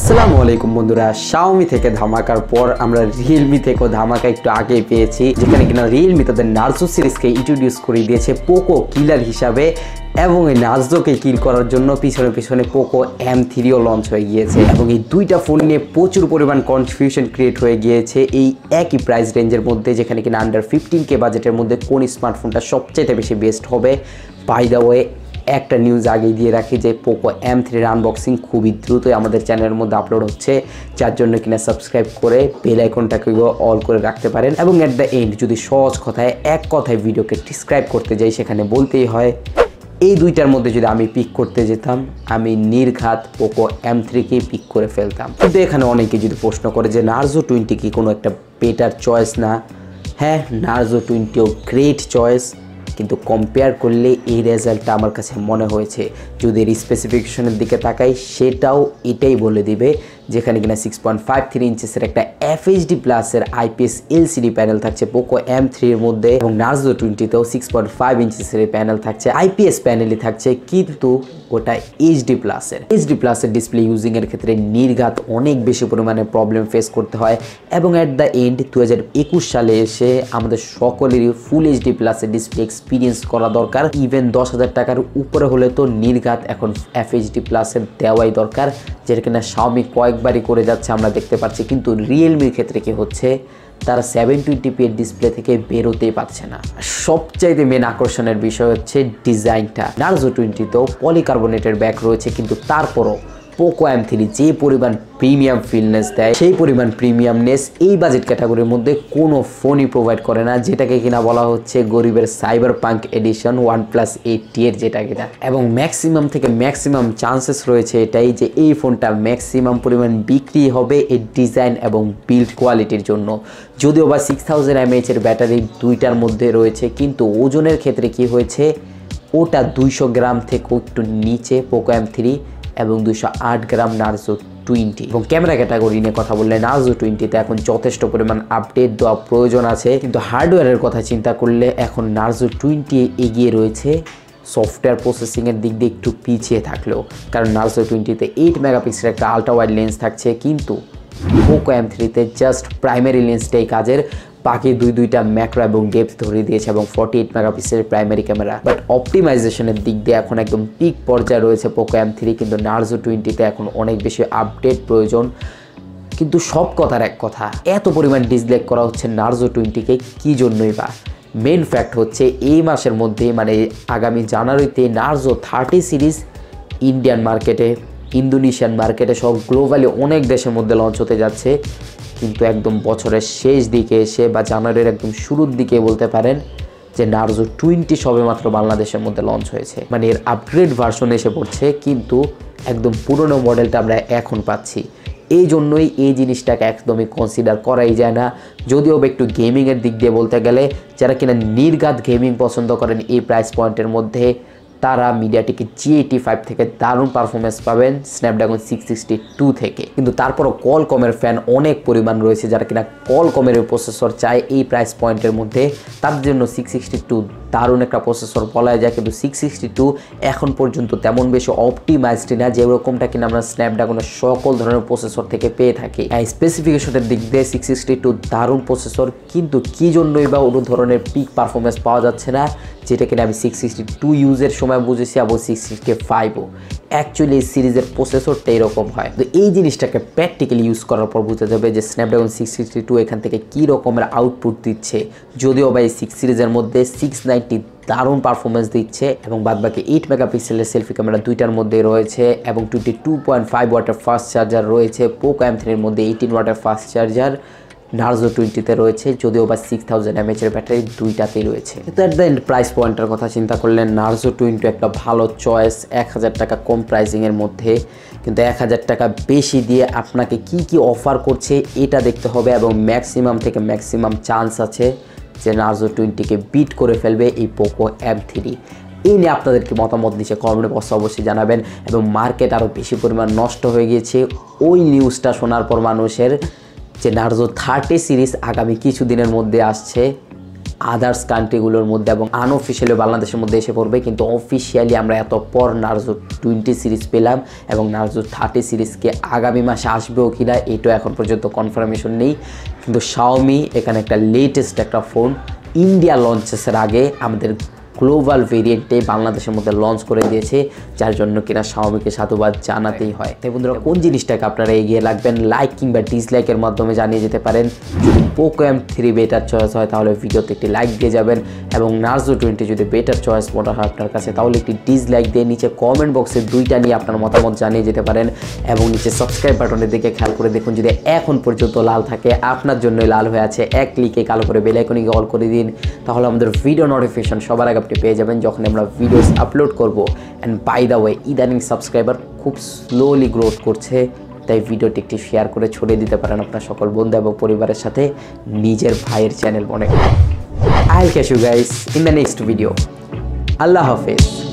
আসসালামু আলাইকুম বন্ধুরা, Xiaomi থেকে ধামাকার পর আমরা Realme থেকেও ধামাকা একটু আগেই পেয়েছি, যেখানে কিনা Realme তাদের Narzo সিরিজকে ইন্ট্রোডিউস করে দিয়েছে Poco কিলার হিসাবে। এবং এই নার্জোকে কিল করার জন্য পিছনে Poco M3ও লঞ্চ হয়ে গিয়েছে এবং এই দুইটা ফোন নিয়ে প্রচুর পরিমাণ কনফিউশন ক্রিয়েট হয়ে গিয়েছে এই একই প্রাইস রেঞ্জের মধ্যে, যেখানে কিনা আন্ডার 15K বাজেটের মধ্যে কোন স্মার্টফোনটা সবচেয়ে বেশি বেস্ট হবে। বাই দ্য ওয়ে, একটা নিউজ আগে দিয়ে রাখি যে Poco M3 আনবক্সিং খুবই দ্রুতই আমাদের চ্যানেলের মধ্যে আপলোড হচ্ছে, যার জন্য কিনা সাবস্ক্রাইব করে বেল আইকনটাকে অল করে রাখতে পারেন। এবং এট দ্য এন্ড যদি সহজ কথায় এক কথায় ভিডিওকে ডিসক্রাইব করতে যাই, সেখানে বলতেই হয় এই দুইটার মধ্যে যদি আমি পিক করতে যেতাম, আমি নির্ঘাত Poco M3কেই পিক করে ফেলতাম। কিন্তু এখানে অনেকে যদি প্রশ্ন করে যে Narzo 20 কি কোনো একটা বেটার চয়েস না? হ্যাঁ, Narzo 20ও গ্রেট চয়েস, কিন্তু কম্পেয়ার করলে এই রেজাল্টটা আমার কাছে মনে হয়েছে, যদি এর স্পেসিফিকেশনের দিকে তাকাই সেটাও এটাই বলে দিবে, যেখানে কিনা 6.53 ইঞ্চেসের একটা FHD প্লাসের IPS LCD প্যানেল থাকছে Poco M3 এর মধ্যে, এবং Narzo 20তেও 6.5 ইঞ্চেসের প্যানেল থাকছে, IPS প্যানেলই থাকছে, কিন্তু ওটা HD প্লাসের ডিসপ্লে ইউজিং এর ক্ষেত্রে নির্ঘাত অনেক বেশি পরিমাণে প্রবলেম ফেস করতে হয়। এবং এট দ্য এন্ড 2021 সালে এসে আমাদের সকলেরই ফুল HD প্লাসের ডিসপ্লে এক্সপিরিয়েন্স করা দরকার। ইভেন 10,000 টাকার উপরে হলে তো নির্ঘাত এখন FHD প্লাসের দেওয়াই দরকার, যেটা কিনা Xiaomi কয়েকবারই করে যাচ্ছে আমরা দেখতে পাচ্ছি। কিন্তু Realmeর ক্ষেত্রে কি হচ্ছে, তারা 720p এর ডিসপ্লে থেকে বেরোতেই পারছে না। সবচাইতে মেন আকর্ষণের বিষয় হচ্ছে ডিজাইনটা। Narzo 20তেও পলিকার্বনেটের ব্যাক রয়েছে, কিন্তু তারপরও Poco M3 যে পরিমাণ প্রিমিয়াম ফিলনেস দেয়, সেই পরিমাণ প্রিমিয়ামনেস এই বাজেট ক্যাটাগরির মধ্যে কোনো ফোনই প্রোভাইড করে না, যেটাকে কিনা বলা হচ্ছে গরিবের cyber punk addition OnePlus 8T এর, যেটা কিনা। এবং ম্যাক্সিমাম থেকে ম্যাক্সিমাম চান্সেস রয়েছে এটাই যে এই ফোনটা ম্যাক্সিমাম পরিমাণ বিক্রি হবে এর ডিজাইন এবং বিল্ড কোয়ালিটির জন্য। যদিও বা 6000 mAh এর ব্যাটারি দুইটার মধ্যে রয়েছে, কিন্তু ওজনের ক্ষেত্রে কি হয়েছে, ওটা 200 গ্রাম থেকে একটু নিচে Poco M3 এবং 208 গ্রাম Narzo 20। এবং ক্যামেরা ক্যাটাগরি নিয়ে কথা বললে Narzo 20তে এখন যথেষ্ট পরিমাণ আপডেট দেওয়া প্রয়োজন আছে, কিন্তু হার্ডওয়্যারের কথা চিন্তা করলে এখন Narzo 20 এগিয়ে রয়েছে, সফটওয়্যার প্রসেসিংয়ের দিক দিয়ে একটু পিছিয়ে থাকলেও। কারণ Narzo 20তে 8 মেগাপিক্সেলের একটা আলট্রা ওয়াইড লেন্স থাকছে, কিন্তু Poco M3তে জাস্ট প্রাইমারি লেন্সটাই কাজের, বাকি দুইটা ম্যাক্রো এবং ডেপথ ধরিয়ে দিয়েছে এবং 48 মেগাপিক্সেলের প্রাইমারি ক্যামেরা। বাট অপটিমাইজেশনের দিক দিয়ে এখন একদম পিক পর্যায়ে রয়েছে Poco M3, কিন্তু Narzo 20তে এখন অনেক বেশি আপডেট প্রয়োজন। কিন্তু সব কথার এক কথা, এত পরিমাণ ডিসলাইক করা হচ্ছে Narzo 20কে কি জন্যই বা? মেন ফ্যাক্ট হচ্ছে এই মাসের মধ্যে, মানে আগামী জানুয়ারিতে Narzo 30 সিরিজ ইন্ডিয়ান মার্কেটে, ইন্দোনেশিয়ান মার্কেটে সব গ্লোবালি অনেক দেশের মধ্যে লঞ্চ হতে যাচ্ছে। কিন্তু একদম বছরের শেষ দিকে এসে বা জানুয়ারির একদম শুরুর দিকে বলতে পারেন যে Narzo 20 সবেমাত্র বাংলাদেশের মধ্যে লঞ্চ হয়েছে, মানে এর আপগ্রেড ভার্সন এসে পড়ছে, কিন্তু একদম পুরনো মডেলটা আমরা এখন পাচ্ছি। এই জন্যই এই জিনিসটাকে একদমই কনসিডার করাই যায় না। যদিও একটু গেমিংয়ের দিক দিয়ে বলতে গেলে, যারা কিনা নির্ঘাত গেমিং পছন্দ করেন এই প্রাইস পয়েন্টের মধ্যে, তারা মিডিয়াটেক G85 থেকে দারুণ পারফরমেন্স পাবেন স্ন্যাপড্রাগন 662 থেকে। কিন্তু তারপরও কলকমের ফ্যান অনেক পরিমাণ রয়েছে, যারা কিনা কলকমের প্রসেসর চায় এই প্রাইস পয়েন্টের মধ্যে, তাদের জন্য 662 দারুণ একটা প্রসেসর বলা যায়। কিন্তু 662 এখন পর্যন্ত তেমন বেশি অপটিমাইজড না, যেরকমটা কিনা আমরা স্ন্যাপড্রাগনের সকল ধরনের প্রসেসর থেকে পেয়ে থাকি। স্পেসিফিকেশনের দিক দিয়ে 662 দারুণ প্রসেসর, কিন্তু কি জন্যই বা কোনো ধরনের পিক পারফরমেন্স পাওয়া যাচ্ছে না, যেটা কিনা আমি 662 ইউজের সময় বুঝেছি, এবং 665ও। অ্যাকচুয়ালি এই সিরিজের প্রসেসরটা এরকম হয়। তো এই জিনিসটাকে প্র্যাকটিক্যালি ইউজ করার পর বুঝতে যাবে যে স্ন্যাপড্রাগন 662 এখান থেকে কী রকমের আউটপুট দিচ্ছে। যদিও বা এই 6 সিরিজের মধ্যে 690 দারুণ পারফরমেন্স দিচ্ছে, এবং বাদবাকি 8 মেগাপিক্সেলের সেলফি ক্যামেরা দুইটার মধ্যে রয়েছে, এবং 22.5 ওয়াটের ফাস্ট চার্জার রয়েছে। Poco M3 এর মধ্যে 18 ওয়াটের ফাস্ট চার্জার Narzo 20তে রয়েছে, যদিও বা 6000 mAh এর ব্যাটারি দুইটাতেই রয়েছে। কিন্তু অ্যাট দ্য এন্ড প্রাইস পয়েন্টের কথা চিন্তা করলে Narzo 20 একটা ভালো চয়েস 1000 টাকা কম প্রাইসিংয়ের মধ্যে। কিন্তু 1000 টাকা বেশি দিয়ে আপনাকে কি অফার করছে এটা দেখতে হবে, এবং ম্যাক্সিমাম থেকে ম্যাক্সিমাম চান্স আছে যে Narzo 20কে বিট করে ফেলবে এই Poco M3। এই নিয়ে আপনাদেরকে মতামত নিচে কমেন্ট বক্সে অবশ্যই জানাবেন। এবং মার্কেট আরও বেশি পরিমাণ নষ্ট হয়ে গিয়েছে ওই নিউজটা শোনার পর মানুষের, যে Narzo 30 সিরিজ আগামী কিছুদিনের মধ্যে আসছে, আদার্স কান্ট্রিগুলোর মধ্যে এবং আনঅফিসিয়ালি বাংলাদেশের মধ্যে এসে পড়বে, কিন্তু অফিসিয়ালি আমরা এত পর নার্জো 20 সিরিজ পেলাম এবং নার্জো 30 সিরিজকে আগামী মাসে আসবেও কিনা এটা এখন পর্যন্ত কনফার্মেশন নেই। কিন্তু শাওমি এখানে একটা লেটেস্ট একটা ফোন ইন্ডিয়া লঞ্চেসের আগে আমাদের গ্লোবাল ভেরিয়েন্টে বাংলাদেশের মধ্যে লঞ্চ করে দিয়েছে, যার জন্য কিনা শাওমিকে সাধুবাদ জানাতেই হয়। তাই বন্ধুরা, কোন জিনিসটাকে আপনারা এগিয়ে রাখবেন লাইক কিংবা ডিসলাইকের মাধ্যমে জানিয়ে যেতে পারেন। যদি পোকো M3 বেটার চয়েস হয় তাহলে ভিডিওতে একটি লাইক দিয়ে যাবেন, এবং নার্জো 20 যদি বেটার চয়েস মনে হয় আপনার কাছে তাহলে একটি ডিসলাইক দিয়ে নিচে কমেন্ট বক্সে দুইটা নিয়ে আপনার মতামত জানিয়ে যেতে পারেন। এবং নিচে সাবস্ক্রাইব বাটনের দিকে খেয়াল করে দেখুন, যদি এখন পর্যন্ত লাল থাকে আপনার জন্যই লাল হয়ে আছে, এক ক্লিকে কালো করে বেল আইকনে অল করে দিন, তাহলে আমাদের ভিডিও নোটিফিকেশন সবার আগে আপনি পেয়ে যাবেন যখন আমরা ভিডিওস আপলোড করব। অ্যান্ড বাই দ্য ওয়ে, ইদানিং সাবস্ক্রাইবার খুব স্লোলি গ্রোথ করছে, তাই ভিডিওটি একটি শেয়ার করে ছড়িয়ে দিতে পারেন আপনার সকল বন্ধু এবং পরিবারের সাথে নিজের ভাইয়ের চ্যানেল মনে করে। I will catch you guys in the next video. আল্লাহ হাফেজ।